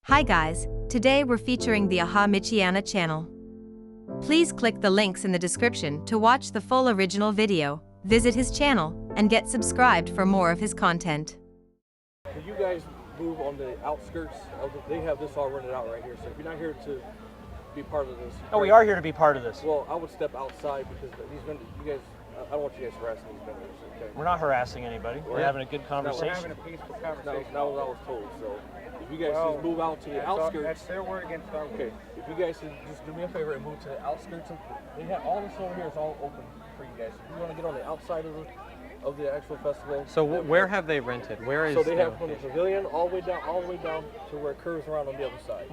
Hi guys, today we're featuring the Aha Michiana channel. Please click the links in the description to watch the full original video, visit his channel, and get subscribed for more of his content. So you guys move on the outskirts of they have this all rented out right here. So if you're not here to be part of this. Oh, we are here to be part of this. Well, I would step outside because these vendors, you guys, I don't want you guys harassing these vendors. Okay? We're not harassing anybody. We're having a good conversation. We're having a peaceful conversation. That was what I was told. So if you guys just move out to the outskirts. That's their word against our word. Okay. If you guys just do me a favor and move to the outskirts of, they have all this over here is all open for you guys. If you want to get on the outside of the actual festival. So where have they rented? Where is? So they have from the pavilion all the way down to where it curves around on the other side.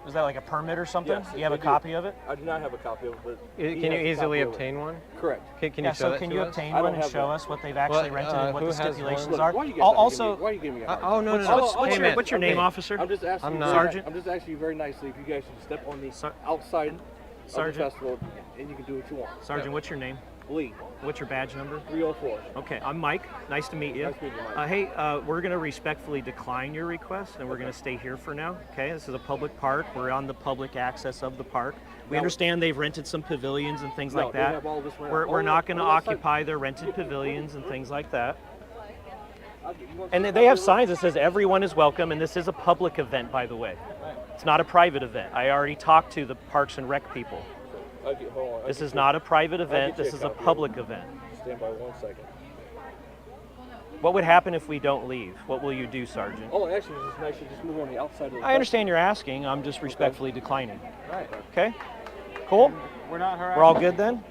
Is that like a permit or something? Yes, do you have a copy of it? I do not have a copy of it, but Can you easily obtain one? Correct. Can you show that can to you us? obtain one and show us what they've actually rented and what who the has stipulations one? are? Why you guys Also, why are you giving me a hard Oh, no. what's your name, officer? I'm just asking. I'm not. Sergeant? I'm just asking you very nicely if you guys should step on the outside of the Sergeant? festival and you can do what you want. Sergeant, what's your name? Lee, What's your badge number? 304. Okay, I'm Mike. Nice to meet you. Nice to meet you, Mike. Hey, we're going to respectfully decline your request, and we're going to stay here for now. Okay, this is a public park. We're on the public access of the park. We understand they've rented some pavilions and things like they that. have all this We're not going to occupy their rented pavilions and things like that. And they have signs that says everyone is welcome, and this is a public event, by the way. It's not a private event. I already talked to the Parks and Rec people. Hold on. This is not a private event. This is a public event. Stand by 1 second. What would happen if we don't leave? What will you do, Sergeant? Oh, actually, it's nice to just move on the outside of the I understand you're asking. I'm just respectfully declining. Right. Okay? Cool? We're not harassing. We're all good then?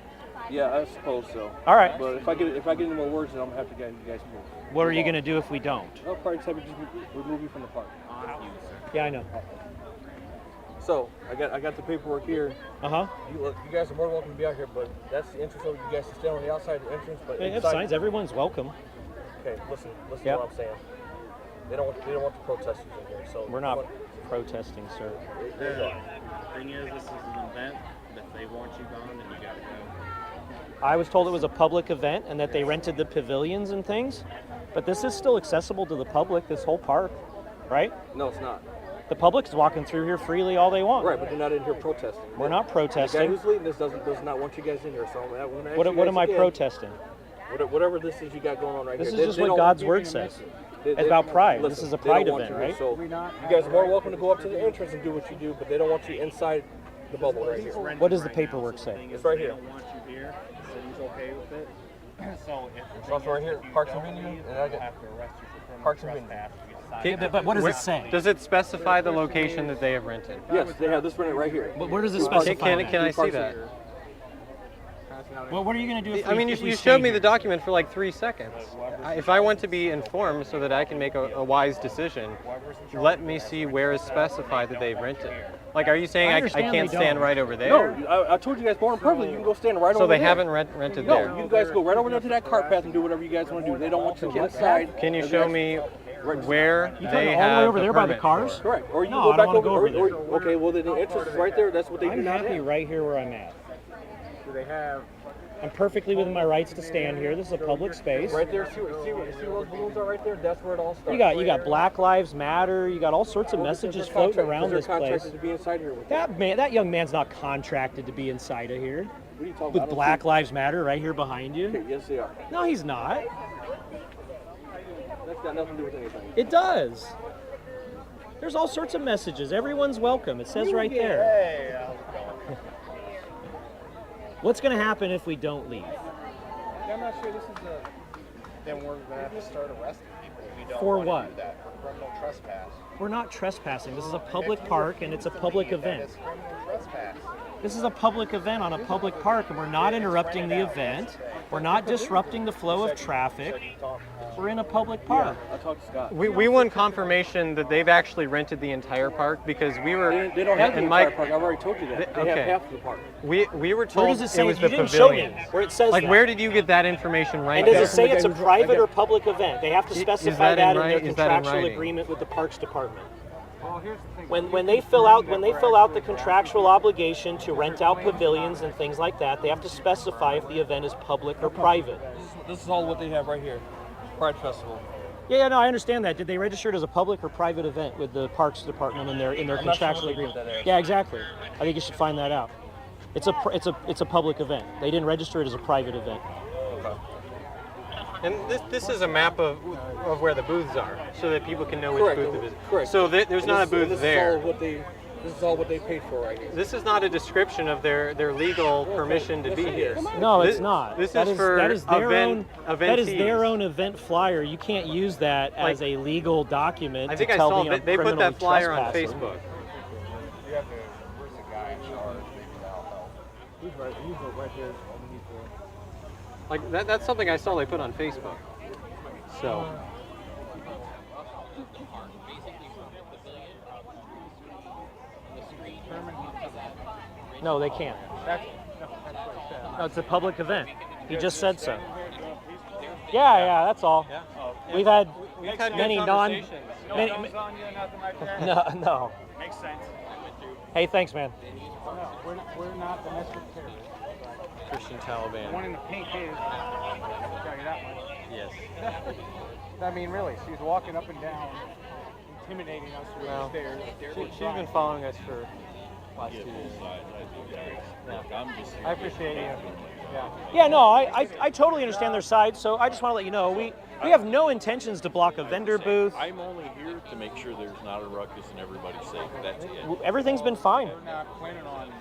Yeah, I suppose so. All right. But if I get any more words, then I'm gonna have to get you guys move. What are you going to do if we don't? I'll probably just have to just remove you from the park. Yeah, I know. So I got the paperwork here. Uh-huh. You guys are more than welcome to be out here, but that's the entrance. So you guys can stand on the outside of the entrance, but They have inside, signs. Everyone's welcome. Okay, listen Yep. to what I'm saying. They don't want the protesters in here. So We're not protesting, sir. There Thing is, this is an event. If they want you gone, then you gotta go. I was told it was a public event and that they rented the pavilions and things, but this is still accessible to the public, this whole park, right? No, it's not. The public's walking through here freely all they want. Right, but they're not in here protesting. We're not The guy protesting. who's leading this does not want you guys in here. So I'm gonna ask What you am guys I again, protesting? Whatever this is you got going on right This here. is just what God's word says. It's about pride. This is a pride event, right? So you guys are more welcome to go up to the entrance and do what you do, but they don't want you inside the bubble right here. What does the paperwork say? It's right here. They don't want you here. The city's okay with it. So if It's also right here, Parks and Venue, and I got have to arrest you for criminal Parks and Venue. trespass, if you decide. But what does it say? Does it specify the location that they have rented? Yes, they have this rented right here. But where does it Can specify? can I see that? Well, what are you going to do if I mean, if you stay showed me here? the document for like 3 seconds. If I want to be informed so that I can make a wise decision, let me see where is specified that they've rented. Like, are you saying I understand can't they stand don't. right over there? No, I told you guys more than perfectly. You can go stand right over So there. they haven't rented No, there. you guys go right over there to that cart path and do whatever you guys want to do. They don't want you inside. Can you of show that- me Right. where You they talking all the way have over there by the permit cars? for? Correct. Or you No, can go I back don't wanna over, go over there. okay, well then the entrance is right there. That's what they do I'm not happy have. right here where I'm at. Do they have? I'm perfectly within my rights to stand here. This is a public space. Right there, see where those balloons are right there? That's where it all starts. You got Black Lives Matter. You got all sorts of messages floating around this They're place. contracted to be inside here with that. That young man's not contracted to be inside of here. What are you talking With about? Black Lives Matter right here behind you. Yes, they are. No, he's not. That's got nothing to do with anything. It does. There's all sorts of messages. Everyone's welcome. It says right there. Hey, how's it going? What's going to happen if we don't leave? I'm not sure this is a. Then we're gonna have to start arresting people if we don't For want to what? do that for criminal trespass. We're not trespassing. This is a public park and it's a public event. It's criminal trespass. This is a public event on a public park and we're not interrupting the event. We're not disrupting the flow of traffic. We're in a public park. I talked to Scott. We want confirmation that they've actually rented the entire park because we were. They don't have the and entire Mike, park. I've already told you that. They okay. have half of the park. we were told Where does it say? was You the didn't show me pavilion. where it says Like, that. where did you get that information right And does there? it say it's a I got- private or public event? They have to Is specify that that in in their writing? Is that in contractual writing? agreement with the Parks Department. Well, here's the thing. When they fill out the contractual obligation to rent out pavilions and things like that, they have to specify if the event is public or private. This is all what they have right here. Pride Festival. Yeah, no, I understand that. Did they register it as a public or private event with the Parks Department in their I'm not sure contractual what they agreement? did that Yeah, exactly. I think you should find that out. It's a public event. They didn't register it as a private event. Okay. And this is a map of where the booths are, so that people can know which Correct. booth it is. Correct. So there's not a booth there. This is all what they paid for right here. This is not a description of their legal permission to Yes, be it here. is. No, This- it's not. This That is for that is their own. That is eventees. their own event flyer. You can't use that as a legal document. I think to I tell saw me that I'm they put criminally that flyer on trespassing. Facebook. You have to, where's the guy in charge? He's right here underneath the. Like that's something I saw they put on Facebook. So No, they can't. No, it's a public event. He just said so. Yeah, that's all. yeah. We've had We've had many good non. conversations. Many, on you, nothing like that. no. Makes sense. Hey, thanks, man. No, we're not domestic terrorists. Christian The Taliban. one in the pink is. I'll tell you that much. Yes. I mean, really, she's walking up and down, intimidating us through Well, the stairs. She's been following us for last 2 years. I appreciate you. Yeah. Yeah, no, I totally understand their side. So I just want to let you know we have no intentions to block a vendor booth. I'm only here to make sure there's not a ruckus and everybody's safe. That's it. Everything's been fine. We're not planning on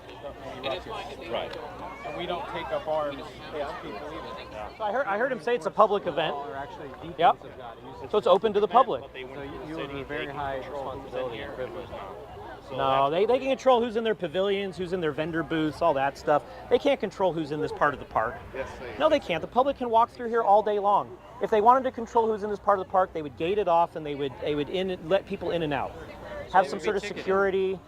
any ruckus. Right. And we don't take up arms against people either. So I heard him say it's a public event. Or actually details Yep. of God. So it's open to the public. So you have a very high responsibility and privilege. No, they can control who's in their pavilions, who's in their vendor booths, all that stuff. They can't control who's in this part of the park. No, they can't. The public can walk through here all day long. If they wanted to control who's in this part of the park, they would gate it off and they would let people in and out. Have some sort of security.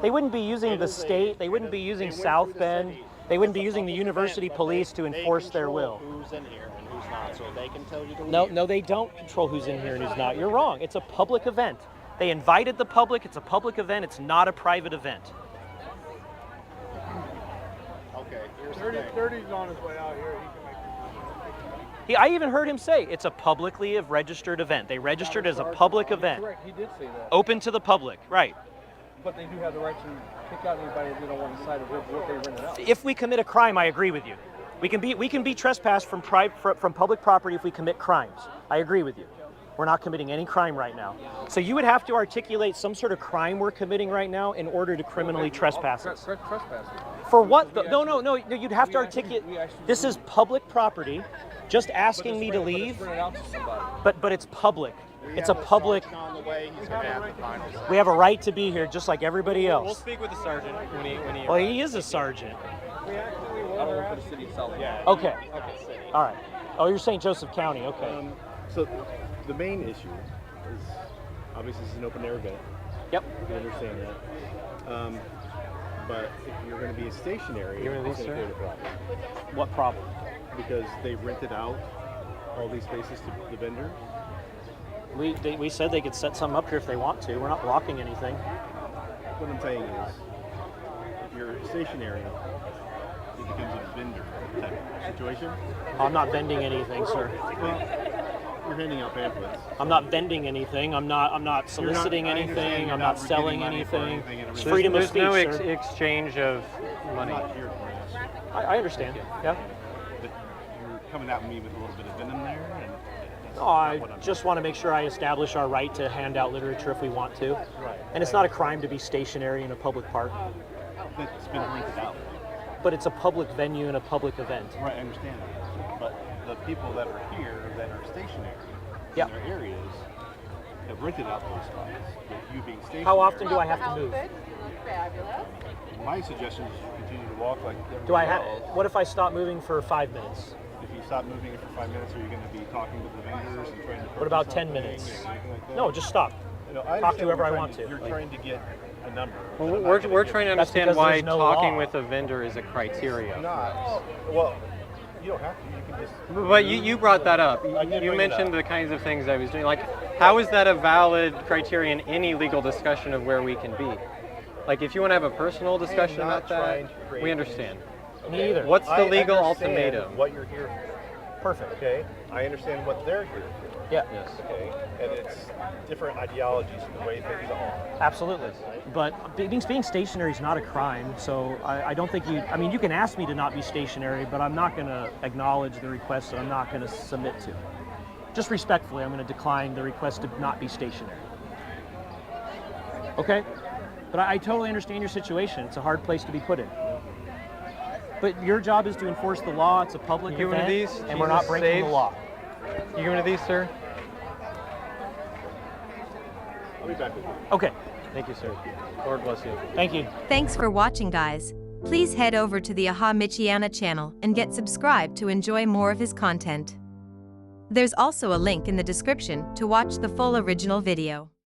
They wouldn't be using the state. They wouldn't be using South Bend. They wouldn't be using the university police to enforce their will. Who's in here and who's not, so they can tell you to leave. No, they don't control who's in here and who's not. You're wrong. It's a public event. They invited the public. It's a public event. It's not a private event. Okay, 30's on his way out here. He can make I even heard him say it's a publicly registered event. They registered as a public event, Correct. He did say that. open to the public, right? But they do have the right to kick out anybody that they don't want inside of what they rented out. If we commit a crime, I agree with you. We can be trespassed from public property if we commit crimes. I agree with you. We're not committing any crime right now. So you would have to articulate some sort of crime we're committing right now in order to criminally trespass us. Trespassing. For what? No. You'd have to articulate. This is public property. Just asking me to leave, Rent it out to somebody. but it's public. It's a public. on the way. He's going to have to find us. We have a right to be here, just like everybody We'll else. speak with the sergeant when he Well, he is a sergeant. We actually I don't work for the city of South Bend. Okay. All right. Oh, you're saying Joseph County. Okay. So the main issue is obviously it's an open air event. Yep. We understand that. But if you're going to be stationary, Give me it's these, going to sir. create a problem What problem? because they rented out all these spaces to the vendors. We said they could set something up here if they want to. We're not blocking anything. What I'm saying is, if you're stationary, it becomes a vendor type situation. I'm not vending anything, sir. Well, you're handing out pamphlets. I'm not vending anything. I'm not soliciting I understand anything. you're I'm not not selling getting money for anything. anything and It's everything. freedom of There's speech, no sir. exchange of I'm money. not here for this. I understand. Yeah. But you're coming at me with a little bit of venom there, and that's No, not I what I'm just want to make sure I establish our right to hand out literature if we want to. Right. And it's not a crime to be stationary in a public park, That's been rented out. but it's a public venue and a public event. Right, I understand that. But the people that are here that are stationary Yep. in their areas have rented out those spots. With you being stationary. How often do I have to move? My suggestion is you continue to walk like everybody Do I have? else. What if I stop moving for 5 minutes? If you stop moving it for 5 minutes, are you going to be talking with the vendors and trying to What about purchase 10 something minutes? or anything like that? No, just stop. You know, I talk to understand whoever we're I trying want to. You're Like- trying to get a number. Well, but I'm not we're gonna trying give to you- understand because why there's no talking law. with a vendor is a criteria. Not. Well, you don't have to. You can just. But you brought that up. I did You bring it mentioned up. the kinds of things I was doing. Like, how is that a valid criteria in any legal discussion of where we can be? Like, if you want to have a personal discussion not about that, trying to create we understand. Me either. What's the I legal understand ultimatum? What you're here for. Perfect. Okay, I understand what they're here for. Yeah. Yes. Okay, and it's different ideologies and the way things are. Absolutely. But being stationary is not a crime, so I don't think you, I mean, you can ask me to not be stationary, but I'm not going to acknowledge the request that I'm not going to submit to. Just respectfully, I'm going to decline the request to not be stationary. Okay? But I totally understand your situation. It's a hard place to be put in. But your job is to enforce the law. It's a public You give one of event, these? and we're not Jesus breaking the saves. law. You give one of these, sir? I'll be back with you. Okay. Thank you, sir. Lord bless you. Thank you. Thanks for watching, guys. Please head over to the Aha Michiana channel and get subscribed to enjoy more of his content. There's also a link in the description to watch the full original video.